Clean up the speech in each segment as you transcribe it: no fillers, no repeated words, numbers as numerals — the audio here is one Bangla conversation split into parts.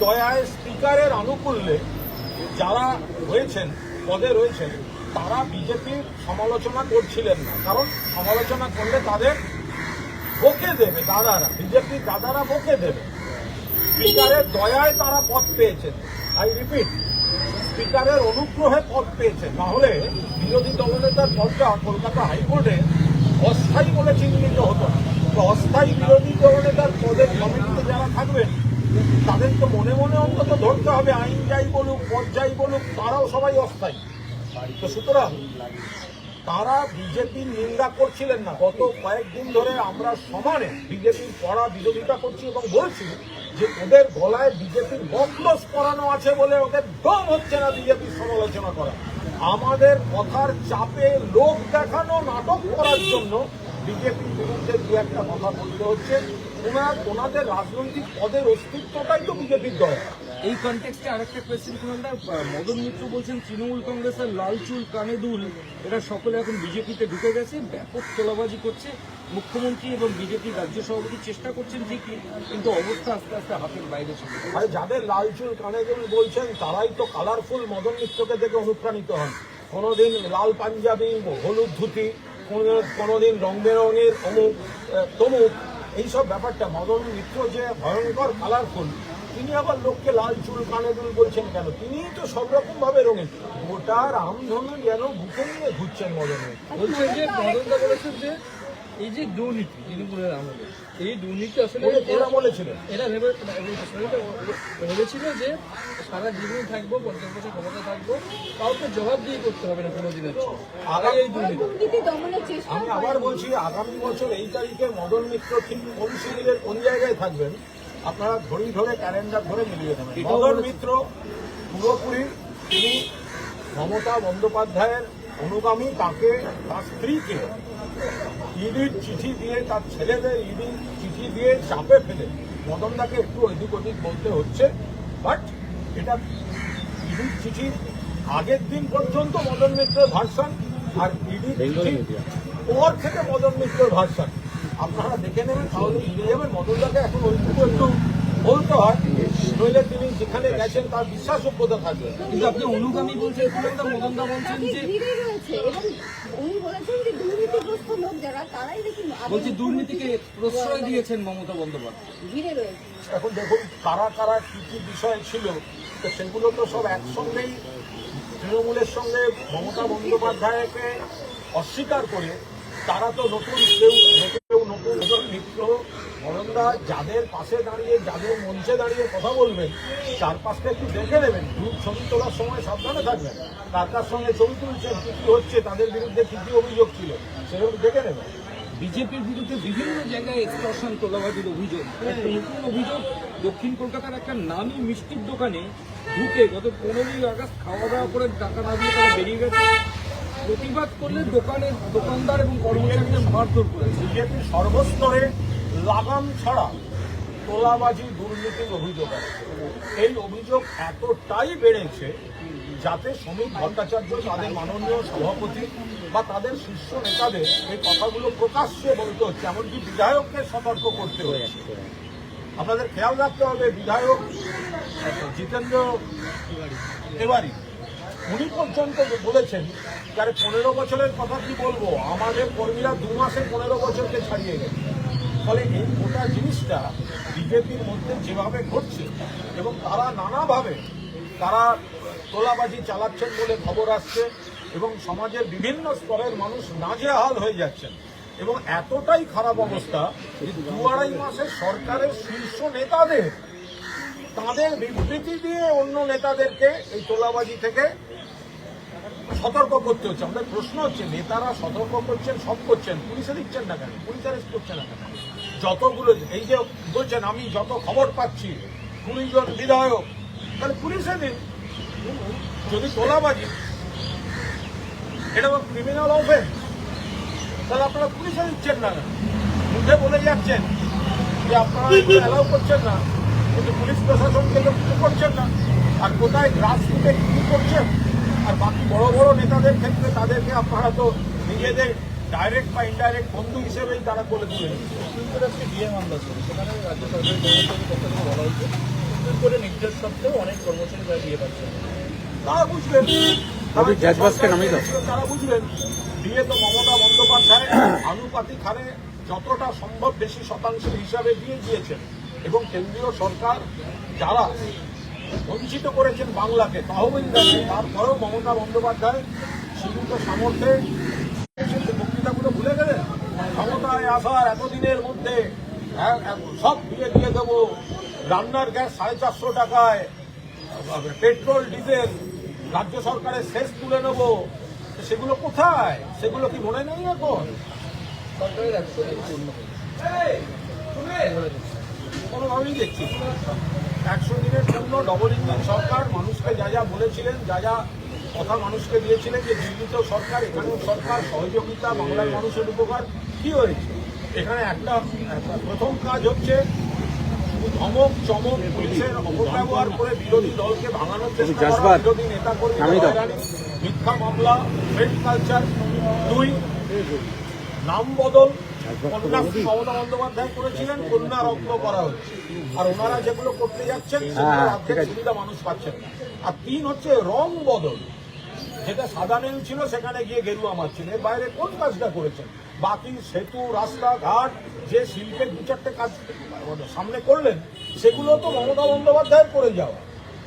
দয়ায় স্পিকারের আনুকূল্যে যারা রয়েছেন পদে রয়েছেন তারা বিজেপির সমালোচনা করছিলেন না, কারণ সমালোচনা করলে তাদের বকে দেবে দাদারা, বিজেপির দাদারা বকে দেবে। স্পিকারের দয়ায় তারা পদ পেয়েছেন, আই রিপিট, স্পিকারের অনুগ্রহে পদ পেয়েছেন, না হলে বিরোধী দলনেতার পদটা কলকাতা হাইকোর্টে অস্থায়ী বলে চিহ্নিত হতো না। তো অস্থায়ী বিরোধী দলনেতার পদের কমিটিতে যারা থাকবেন তাদের তো মনে মনে অন্তত ধরতে হবে, আইন যাই বলুক পদ যাই বলুক তারাও সবাই অস্থায়ী। তো সুতরাং তারা বিজেপির নিন্দা করছিলেন না। গত কয়েকদিন ধরে আমরা সমানে বিজেপির কড়া বিরোধিতা করছি এবং বলছি যে ওদের গলায় বিজেপির বকলস পরানো আছে বলে ওদের দম হচ্ছে না বিজেপির সমালোচনা করা। আমাদের কথার চাপে লোক দেখানো নাটক করার জন্য বিজেপির বিরুদ্ধে দু একটা কথা বলতে হচ্ছে। ওনাদের রাজনৈতিক পদের অস্তিত্বটাই তো বিজেপির দল। এই কনটেক্সটে আরেকটা কোয়েশ্চেন কুণালদা, মদন মিত্র বলছেন তৃণমূল কংগ্রেসের লাল চুল কানে দুল এরা সকলে এখন বিজেপিতে ঢুকে গেছে, ব্যাপক তোলাবাজি করছে। মুখ্যমন্ত্রী এবং বিজেপি রাজ্য সভাপতি চেষ্টা করছেন ঠিকই, কিন্তু অবস্থা আস্তে আস্তে হাতের বাইরে চলে যাচ্ছে। আরে যাদের লাল চুল কানে দুল বলছেন তারাই তো কালারফুল মদন মিত্রকে দেখে অনুপ্রাণিত হন। কোনোদিন লাল পাঞ্জাবি, হলুদ ধুতি, কোনোদিন রং বেরঙের অমুক তমুক, এইসব ব্যাপারটা। মদন মিত্র যে ভয়ঙ্কর কালারফুল, তিনি আবার লোককে লাল চুল কানে দুল বলছেন কেন? তিনিই তো সব রকম ভাবে রঙিন। গোটা রামধনু যেন বুকে নিয়ে ঘুরছেন মদন মিত্র। বলছেন যে মদনদা বলেছেন যে এই যে দুর্নীতি তৃণমূলের আমলে, এই দুর্নীতি আসলে এরা বলেছিলেন, এরা ভেবেছিল যে সারা জীবন থাকবো, 50 বছর ক্ষমতা থাকবো, কাউকে জবাব দিয়ে করতে হবে না কোনোদিনের এই দুর্নীতি। আমি আবার বলছি, আগামী বছর এই তারিখে মদন মিত্র ঠিক কোন শিবিরের কোন জায়গায় থাকবেন আপনারা ঘড়ি ধরে ক্যালেন্ডার ধরে মিলিয়ে দেবেন। মদন মিত্র পুরোপুরি তিনি মমতা বন্দ্যোপাধ্যায়ের অনুগামী। তাকে তার স্ত্রীকে ইডির চিঠি দিয়ে, তার ছেলেদের ইডির চিঠি দিয়ে চাপে ফেলে মদনদাকে একটু এদিক ওদিক বলতে হচ্ছে। বাট এটা ইডির চিঠির আগের দিন পর্যন্ত মদন মিত্রের ভার্সন, আর ইডির চিঠির পর থেকে মদন মিত্রের ভার্সন আপনারা দেখে নেবেন, তাহলে বুঝে যাবেন মদনদাকে এখন ওইটুকু একটু বলতে হয়, নইলে তিনি যেখানে গেছেন তার বিশ্বাসযোগ্যতা থাকবে। কিন্তু আপনি অনুগামী বলছেন, মদনদা বলছেন যে বলছি দুর্নীতিকে প্রশ্রয় দিয়েছেন মমতা বন্দ্যোপাধ্যায়। এখন দেখুন কারা কারা কি কি বিষয় ছিল, তো সেগুলো তো সব একসঙ্গেই তৃণমূলের সঙ্গে মমতা বন্দ্যোপাধ্যায়কে অস্বীকার করে তারা তো নতুন মিত্র মদনদা যাদের পাশে দাঁড়িয়ে, যাদের মঞ্চে দাঁড়িয়ে কথা বলবেন চারপাশটা একটু দেখে নেবেন। গ্রুপ ছবি তোলার সময় সাবধানে থাকবেন, কার কার সঙ্গে ছবি তুলছেন, কি কি হচ্ছে, তাদের বিরুদ্ধে কি কি অভিযোগ ছিল সেগুলো দেখে নেবেন। বিজেপির বিরুদ্ধে বিভিন্ন জায়গায় এক্সটর্শন তোলাবাজির অভিযোগ। নতুন অভিযোগ, দক্ষিণ কলকাতার একটা নামী মিষ্টির দোকানে ঢুকে গত 15ই আগস্ট খাওয়া দাওয়া করে টাকা না দিয়ে তারা বেরিয়ে গেছে। প্রতিবাদ করলে দোকানদার এবং কর্মচারীদের মারধর করেছে। বিজেপির সর্বস্তরে লাগাম ছাড়া তোলাবাজি দুর্নীতির অভিযোগ আছে। এই অভিযোগ এতটাই বেড়েছে যাতে শ্রমিক ভট্টাচার্য তাদের মাননীয় সভাপতি বা তাদের শীর্ষ নেতাদের এই কথাগুলো প্রকাশ্যে বলতে হচ্ছে, এমনকি বিধায়ককে সতর্ক করতে হয়েছে। আপনাদের খেয়াল রাখতে হবে, বিধায়ক জিতেন্দ্র তিওয়ারি উনি পর্যন্ত বলেছেন, যারা 15 বছরের কথা কি বলবো, আমাদের কর্মীরা 2 মাসে 15 বছরকে ছাড়িয়ে গেছে। ফলে এই গোটা জিনিসটা বিজেপির মধ্যে যেভাবে ঘটছে এবং তারা নানাভাবে তারা তোলাবাজি চালাচ্ছেন বলে খবর আসছে এবং সমাজের বিভিন্ন স্তরের মানুষ নাজেহাল হয়ে যাচ্ছেন এবং এতটাই খারাপ অবস্থা যে 2-2.5 মাসে সরকারের শীর্ষ নেতাদের তাদের বিবৃতি দিয়ে অন্য নেতাদেরকে এই তোলাবাজি থেকে সতর্ক করতে হচ্ছে। আমাদের প্রশ্ন হচ্ছে, নেতারা সতর্ক করছেন, সব করছেন, পুলিশে দিচ্ছেন না কেন, পুলিশ অ্যারেস্ট করছে না কেন? যতগুলো এই যে বলছেন আমি যত খবর পাচ্ছি 20 জন বিধায়ক, তাহলে পুলিশে দিন। যদি তোলাবাজি এটা ক্রিমিনাল অফেন্স, তাহলে আপনারা পুলিশে দিচ্ছেন না, মুখে বলে যাচ্ছেন যে আপনারা অ্যালাউ করছেন না, কিন্তু পুলিশ প্রশাসনকে তো কিছু করছেন না। আর কোথায় গ্রাসরুটে কি করছেন? আর বাকি বড় বড় নেতাদের ক্ষেত্রে তাদেরকে আপনারা তো নিজেদের ডাইরেক্ট বা ইনডাইরেক্ট বন্ধু হিসেবেই তারা করে তুলে নিচ্ছে। ডিএ মামলা ছিল, সেখানে রাজ্য সরকারের পক্ষ থেকে বলা হয়েছে সুপ্রিম কোর্টের নির্দেশ সত্ত্বেও অনেক কর্মচারী তারা দিয়ে পাচ্ছে না। তারা বুঝবেন, রবি জাজবাসকে নামিয়ে দাও। তারা বুঝবেন দিয়ে তো মমতা বন্দ্যোপাধ্যায় আনুপাতিক হারে যতটা সম্ভব বেশি শতাংশের হিসাবে দিয়ে দিয়েছেন এবং কেন্দ্রীয় সরকার যারা বঞ্চিত করেছেন বাংলাকে তহবিল দেন তারপরেও মমতা বন্দ্যোপাধ্যায় সীমিত সামর্থ্যে বক্তৃতাগুলো ভুলে গেলেন। ক্ষমতায় আসার এতদিনের মধ্যে সব দিয়ে দেবো, রান্নার গ্যাস 450 টাকায়, পেট্রোল ডিজেল রাজ্য সরকারের শেষ তুলে নেব, সেগুলো কোথায়? সেগুলো কি মনে নেই এখন? সরকারের 100 দিন পূর্ণ হয়েছে। কোনোভাবেই দেখছি 100 দিনের জন্য ডবল ইঞ্জিন সরকার মানুষকে যা যা বলেছিলেন, যা যা কথা মানুষকে দিয়েছিলেন যে দিল্লিতেও সরকার, এখানেও সরকার, সহযোগিতা, বাংলার মানুষের উপকার, কি হয়েছে? এখানে একটা প্রথম কাজ হচ্ছে ধমক চমক পুলিশের অপব্যবহার করে বিরোধী দলকে ভাঙানোর চেষ্টা করা, বিরোধী নেতা কর্মী মিথ্যা মামলা, ফেক কালচার। 2, নাম বদল, কন্যাশ্রী মমতা বন্দ্যোপাধ্যায় করেছিলেন, কন্যা রত্ন করা হচ্ছে, আর ওনারা যেগুলো করতে যাচ্ছেন সেগুলো অর্ধেক সুবিধা মানুষ পাচ্ছেন না। আর 3 হচ্ছে রং বদল, যেটা সাদা নীল ছিল সেখানে গিয়ে গেরুয়া মারছেন। এর বাইরে কোন কাজটা করেছেন? বাকি সেতু, রাস্তাঘাট, যে শিল্পের 2-4টে কাজ সামনে করলেন সেগুলো তো মমতা বন্দ্যোপাধ্যায় করে যাওয়া।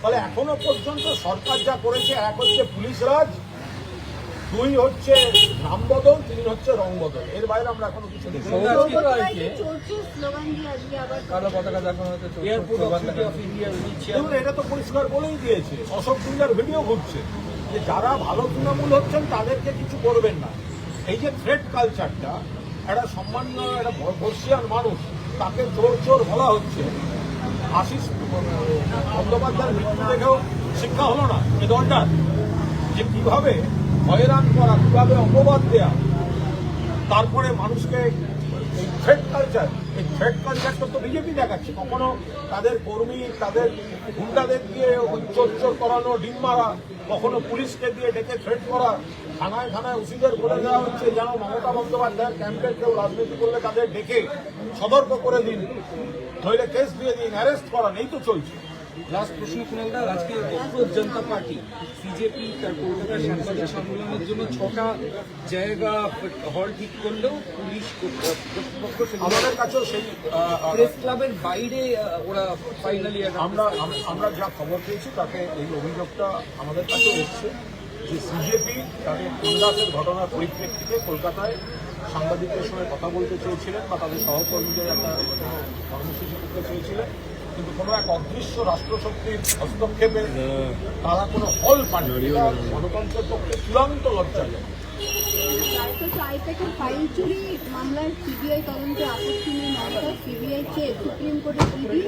ফলে এখনো পর্যন্ত সরকার যা করেছে, 1 হচ্ছে পুলিশ রাজ, 2 হচ্ছে নাম বদল, 3 হচ্ছে রং বদল। এর বাইরে আমরা এখনো কিছু দেখি না। কালো পতাকা দেখানো হয়েছে, এয়ারপোর্ট অথরিটি অফ ইন্ডিয়া দেখুন, এটা তো পরিষ্কার বলেই দিয়েছে, অশোক সিংহার ভিডিও ঘুরছে যে যারা ভালো তৃণমূল হচ্ছেন তাদেরকে কিছু করবেন না। এই যে থ্রেট কালচারটা, একটা সম্মান্য একটা বর্ষিয়ান মানুষ তাকে চোর চোর বলা হচ্ছে। আশিস বন্দ্যোপাধ্যায়ের মৃত্যু দেখেও শিক্ষা হলো না এ দলটার, যে কিভাবে হয়রান করা, কিভাবে অপবাদ দেয়া, তারপরে মানুষকে এই থ্রেট কালচার, এই থ্রেট কালচারটা তো বিজেপি দেখাচ্ছে। কখনো তাদের কর্মী, তাদের গুন্ডাদের দিয়ে ওই চোর চোর করানো, ডিম মারা, কখনো পুলিশকে দিয়ে ডেকে থ্রেট করা, থানায় থানায় ওসিদের বলে দেওয়া হচ্ছে যেন মমতা বন্দ্যোপাধ্যায়ের ক্যাম্পের কেউ রাজনীতি করলে তাদের ডেকে সতর্ক করে দিন, নইলে কেস দিয়ে দিন, অ্যারেস্ট করান, এই তো চলছে। লাস্ট প্রশ্ন কুণালদা, আজকে ভারতীয় জনতা পার্টি বিজেপি তার কলকাতার সাংবাদিক সম্মেলনের জন্য 6টা জায়গা হল ঠিক করলেও পুলিশ কর্তৃপক্ষ আমাদের কাছেও সেই প্রেস ক্লাবের বাইরে ওরা ফাইনালি আমরা যা খবর পেয়েছি তাতে এই অভিযোগটা আমাদের কাছে এসছে যে সিজেপি তাদের ইন্দাসের ঘটনার পরিপ্রেক্ষিতে কলকাতায় সাংবাদিকদের সঙ্গে কথা বলতে চেয়েছিলেন বা তাদের সহকর্মীদের একটা কর্মসূচি করতে চেয়েছিলেন, কিন্তু কোনো এক অদৃশ্য রাষ্ট্রশক্তির হস্তক্ষেপে তারা কোনো ফল পায়নি। এটা গণতন্ত্রের পক্ষে চূড়ান্ত লজ্জাজনক। আইপ্যাকের ফাইল চুরি মামলার সিবিআই তদন্তে আপত্তি নিয়ে মমতা, সিবিআই চেয়ে সুপ্রিম কোর্টের ইডি